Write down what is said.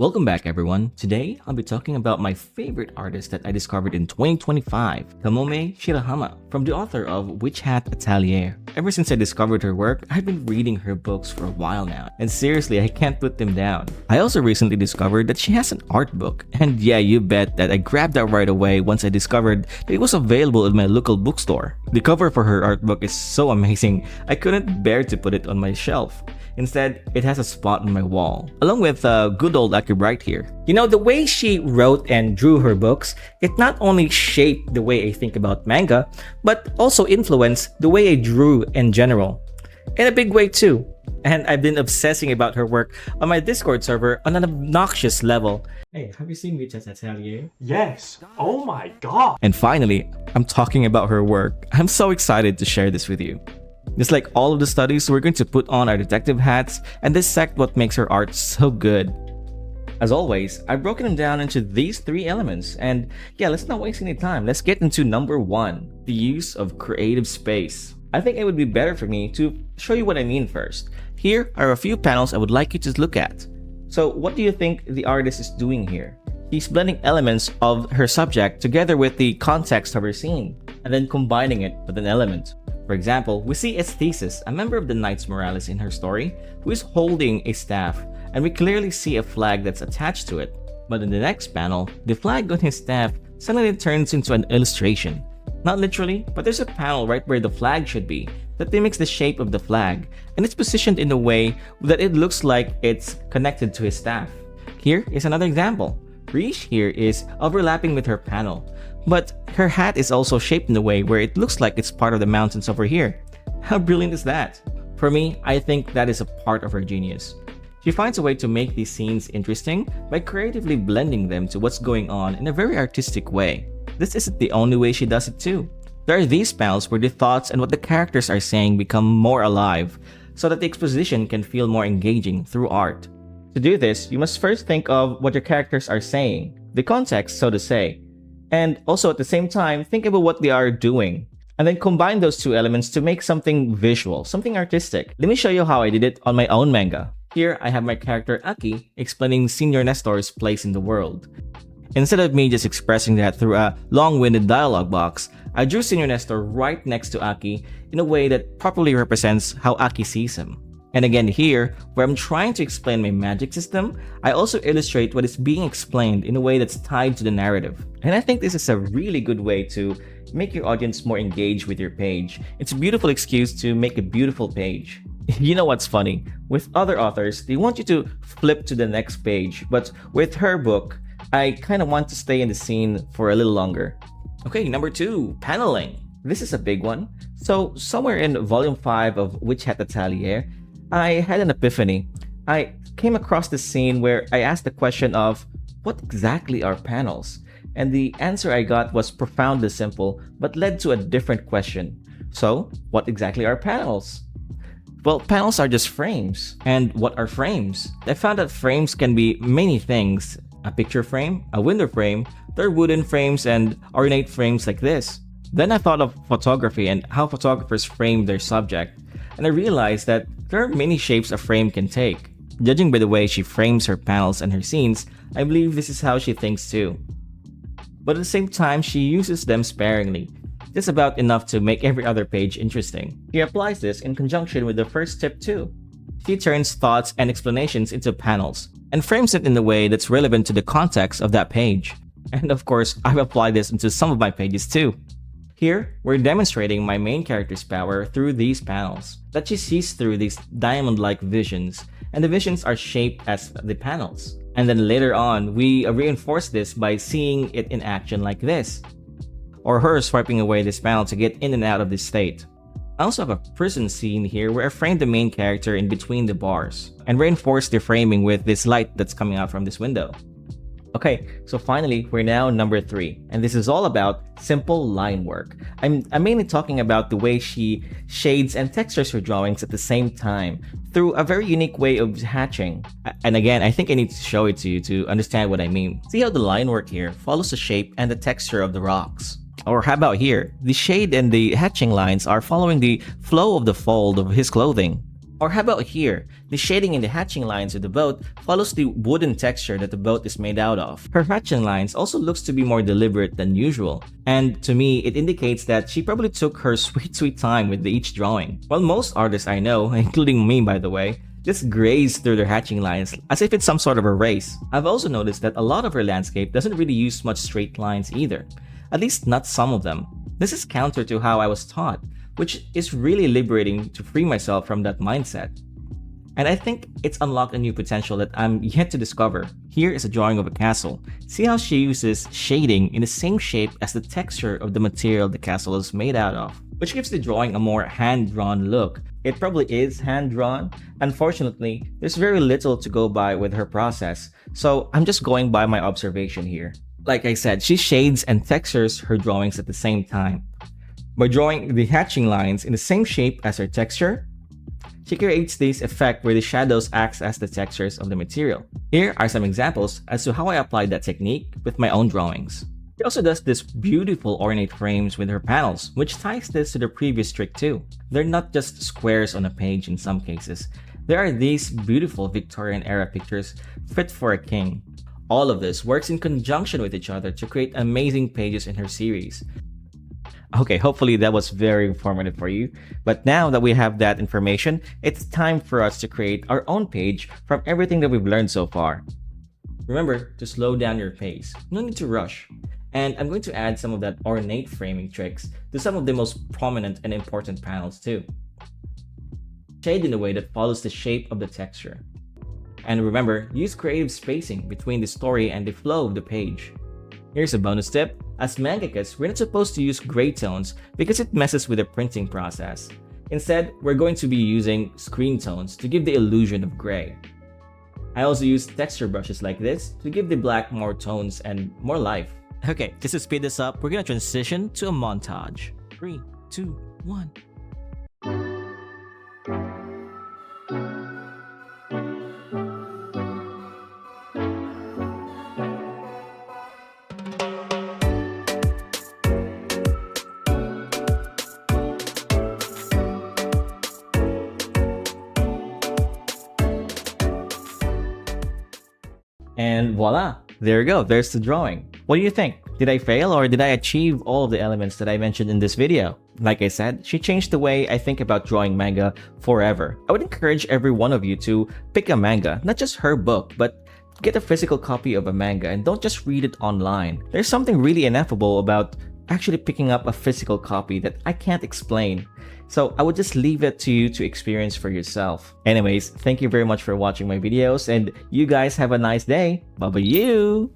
Welcome back, everyone. Today, I'll be talking about my favorite artist that I discovered in 2025, Kamome Shirahama, from the author of Witch Hat Atelier. Ever since I discovered her work, I've been reading her books for a while now, and seriously, I can't put them down. I also recently discovered that she has an art book, and yeah, you bet that I grabbed that right away once I discovered that it was available at my local bookstore. The cover for her art book is so amazing, I couldn't bear to put it on my shelf. Instead, it has a spot on my wall, along with good old Aki Bright here. You know, the way she wrote and drew her books, it not only shaped the way I think about manga, but also influenced the way I drew in general. In a big way too. And I've been obsessing about her work on my Discord server on an obnoxious level. Hey, have you seen Witch Hat Atelier? Yes. Oh my god. And finally, I'm talking about her work. I'm so excited to share this with you. Just like all of the studies, we're going to put on our detective hats and dissect what makes her art so good. As always, I've broken them down into these three elements, and yeah, let's not waste any time. Let's get into number one, the use of creative space. I think it would be better for me to show you what I mean first. Here are a few panels I would like you to look at. So what do you think the artist is doing here? He's blending elements of her subject together with the context of her scene, and then combining it with an element. For example, we see Esthesis, a member of the Knights Morales in her story, who is holding a staff, and we clearly see a flag that's attached to it. But in the next panel, the flag on his staff suddenly turns into an illustration. Not literally, but there's a panel right where the flag should be that mimics the shape of the flag, and it's positioned in a way that it looks like it's connected to his staff. Here is another example. Riche here is overlapping with her panel, but her hat is also shaped in a way where it looks like it's part of the mountains over here. How brilliant is that? For me, I think that is a part of her genius. She finds a way to make these scenes interesting by creatively blending them to what's going on in a very artistic way. This isn't the only way she does it too. There are these panels where the thoughts and what the characters are saying become more alive, so that the exposition can feel more engaging through art. To do this, you must first think of what your characters are saying, the context, so to say, and also at the same time, think about what they are doing, and then combine those two elements to make something visual, something artistic. Let me show you how I did it on my own manga. Here, I have my character Aki explaining Senior Nestor's place in the world. Instead of me just expressing that through a long-winded dialogue box, I drew Senior Nestor right next to Aki in a way that properly represents how Aki sees him. And again here, where I'm trying to explain my magic system, I also illustrate what is being explained in a way that's tied to the narrative. And I think this is a really good way to make your audience more engaged with your page. It's a beautiful excuse to make a beautiful page. You know what's funny? With other authors, they want you to flip to the next page, but with her book, I kind of want to stay in the scene for a little longer. Okay, number 2, paneling. This is a big one. So somewhere in volume 5 of Witch Hat Atelier, I had an epiphany. I came across this scene where I asked the question of, what exactly are panels? And the answer I got was profoundly simple, but led to a different question. So, what exactly are panels? Well, panels are just frames. And what are frames? I found that frames can be many things. A picture frame, a window frame, there are wooden frames and ornate frames like this. Then I thought of photography and how photographers frame their subject. And I realized that there are many shapes a frame can take. Judging by the way she frames her panels and her scenes, I believe this is how she thinks too. But at the same time, she uses them sparingly, just about enough to make every other page interesting. She applies this in conjunction with the first tip too. She turns thoughts and explanations into panels, and frames it in a way that's relevant to the context of that page. And of course, I've applied this into some of my pages too. Here, we're demonstrating my main character's power through these panels, that she sees through these diamond-like visions, and the visions are shaped as the panels. And then later on, we reinforce this by seeing it in action like this, or her swiping away this panel to get in and out of this state. I also have a prison scene here where I framed the main character in between the bars, and reinforced the framing with this light that's coming out from this window. Okay, so finally, we're now number 3, and this is all about simple line work. I'm mainly talking about the way she shades and textures her drawings at the same time through a very unique way of hatching. And again, I think I need to show it to you to understand what I mean. See how the line work here follows the shape and the texture of the rocks. Or how about here? The shade and the hatching lines are following the flow of the fold of his clothing. Or how about here? The shading in the hatching lines of the boat follows the wooden texture that the boat is made out of. Her hatching lines also looks to be more deliberate than usual, and to me, it indicates that she probably took her sweet time with each drawing. While most artists I know, including me by the way, just graze through their hatching lines as if it's some sort of a race. I've also noticed that a lot of her landscape doesn't really use much straight lines either, at least not some of them. This is counter to how I was taught, which is really liberating to free myself from that mindset. And I think it's unlocked a new potential that I'm yet to discover. Here is a drawing of a castle. See how she uses shading in the same shape as the texture of the material the castle is made out of, which gives the drawing a more hand-drawn look. It probably is hand-drawn. Unfortunately, there's very little to go by with her process, so I'm just going by my observation here. Like I said, she shades and textures her drawings at the same time. By drawing the hatching lines in the same shape as her texture, she creates this effect where the shadows act as the textures of the material. Here are some examples as to how I applied that technique with my own drawings. She also does this beautiful ornate frames with her panels, which ties this to the previous trick too. They're not just squares on a page in some cases. There are these beautiful Victorian era pictures fit for a king. All of this works in conjunction with each other to create amazing pages in her series. Okay, hopefully that was very informative for you. But now that we have that information, it's time for us to create our own page from everything that we've learned so far. Remember to slow down your pace. No need to rush. And I'm going to add some of that ornate framing tricks to some of the most prominent and important panels too. Shade in a way that follows the shape of the texture. And remember, use creative spacing between the story and the flow of the page. Here's a bonus tip. As mangakas, we're not supposed to use gray tones because it messes with the printing process. Instead, we're going to be using screen tones to give the illusion of gray. I also use texture brushes like this to give the black more tones and more life. Okay, just to speed this up, we're gonna transition to a montage. 3, 2, 1. And voila, there you go, there's the drawing. What do you think? Did I fail or did I achieve all of the elements that I mentioned in this video? Like I said, she changed the way I think about drawing manga forever. I would encourage every one of you to pick a manga, not just her book, but get a physical copy of a manga and don't just read it online. There's something really ineffable about actually picking up a physical copy that I can't explain. So I would just leave it to you to experience for yourself. Anyways, thank you very much for watching my videos and you guys have a nice day. Bye-bye you!